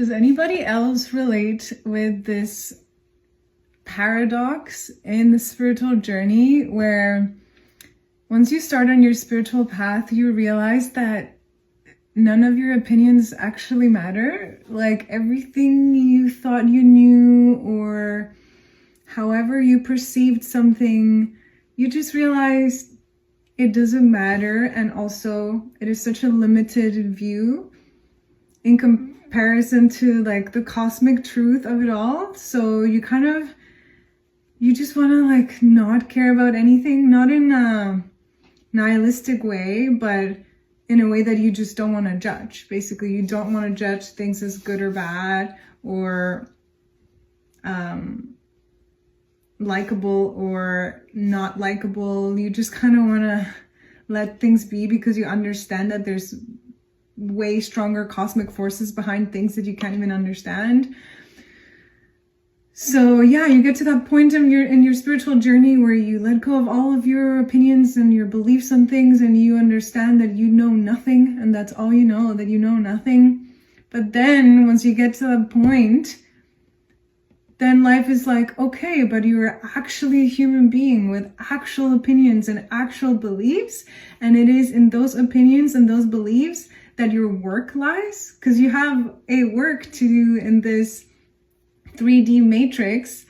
Does anybody else relate with this paradox in the spiritual journey where once you start on your spiritual path, you realize that none of your opinions actually matter? Like everything you thought you knew or however you perceived something, you just realize it doesn't matter, and also it is such a limited view in comparison to like the cosmic truth of it all. So you just want to like not care about anything, not in a nihilistic way, but in a way that you just don't want to judge. Basically, you don't want to judge things as good or bad or likable or not likable. You just kind of want to let things be because you understand that there's way stronger cosmic forces behind things that you can't even understand. So yeah, you get to that point in your spiritual journey where you let go of all of your opinions and your beliefs on things, and you understand that you know nothing, and that's all you know, that you know nothing. But then once you get to that point, then life is like, okay, but you're actually a human being with actual opinions and actual beliefs, and it is in those opinions and those beliefs that your work lies, because you have a work to do in this 3D matrix,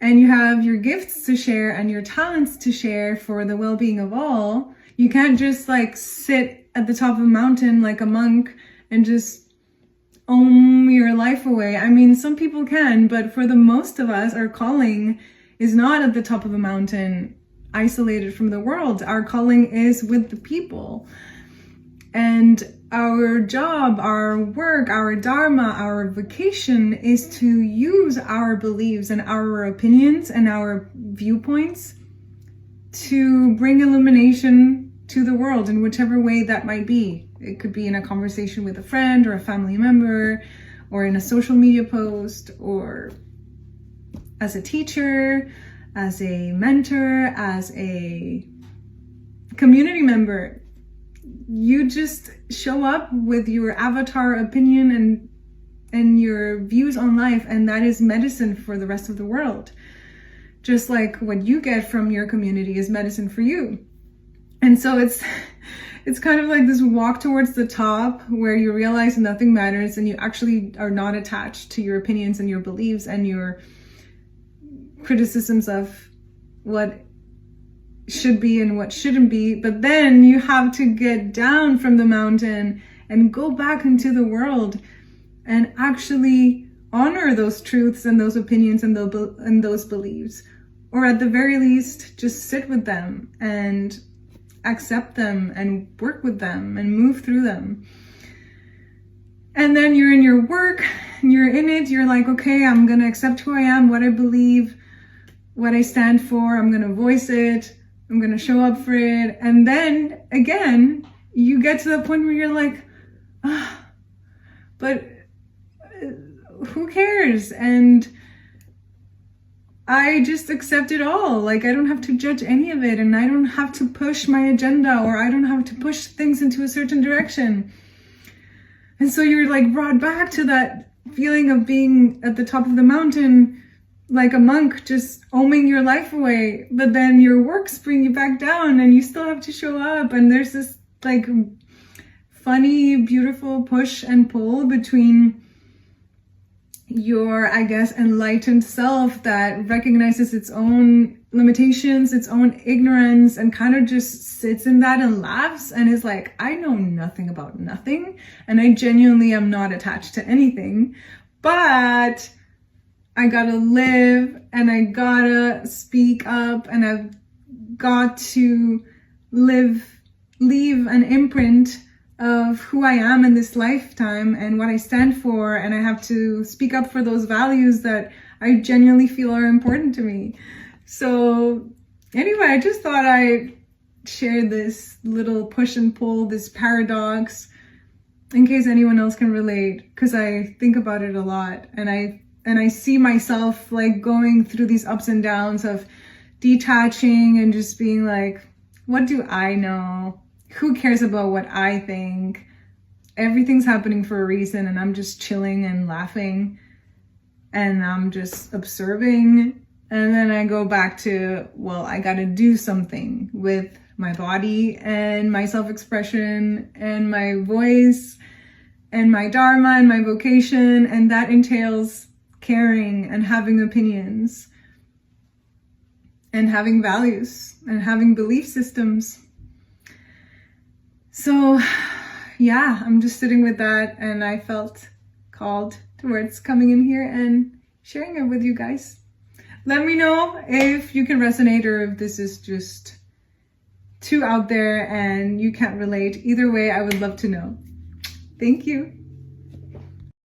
and you have your gifts to share and your talents to share for the well-being of all. You can't just like sit at the top of a mountain like a monk and just own your life away. I mean, some people can, but for the most of us, our calling is not at the top of a mountain, isolated from the world. Our calling is with the people. And our job, our work, our dharma, our vocation is to use our beliefs and our opinions and our viewpoints to bring illumination to the world in whichever way that might be. It could be in a conversation with a friend or a family member, or in a social media post, or as a teacher, as a mentor, as a community member. You just show up with your avatar opinion and your views on life, and that is medicine for the rest of the world. Just like what you get from your community is medicine for you. And so it's kind of like this walk towards the top where you realize nothing matters, and you actually are not attached to your opinions and your beliefs and your criticisms of what should be and what shouldn't be. But then you have to get down from the mountain and go back into the world and actually honor those truths and those opinions and those beliefs, or at the very least just sit with them and accept them and work with them and move through them. And then you're in your work and you're in it. You're like, okay, I'm gonna accept who I am, what I believe, what I stand for. I'm gonna voice it. I'm gonna show up for it. And then again, you get to the point where you're like, but who cares? And I just accept it all. Like, I don't have to judge any of it, and I don't have to push my agenda, or I don't have to push things into a certain direction. And so you're like brought back to that feeling of being at the top of the mountain, like a monk, just oming your life away. But then your works bring you back down, and you still have to show up. And there's this like funny, beautiful push and pull between your, I guess, enlightened self that recognizes its own limitations, its own ignorance, and kind of just sits in that and laughs and is like, I know nothing about nothing, and I genuinely am not attached to anything, but I gotta live, and I gotta speak up, and I've got to leave an imprint of who I am in this lifetime and what I stand for, and I have to speak up for those values that I genuinely feel are important to me. So anyway, I just thought I'd share this little push and pull, this paradox, in case anyone else can relate, because I think about it a lot, and I see myself like going through these ups and downs of detaching and just being like, what do I know? Who cares about what I think? everything's happening for a reason, and I'm just chilling and laughing, and I'm just observing. And then I go back to, well, I gotta do something with my body and my self-expression and my voice and my dharma and my vocation, and that entails caring and having opinions and having values and having belief systems. So yeah, I'm just sitting with that, and I felt called towards coming in here and sharing it with you guys. Let me know if you can resonate or if this is just too out there and you can't relate. Either way, I would love to know. Thank you.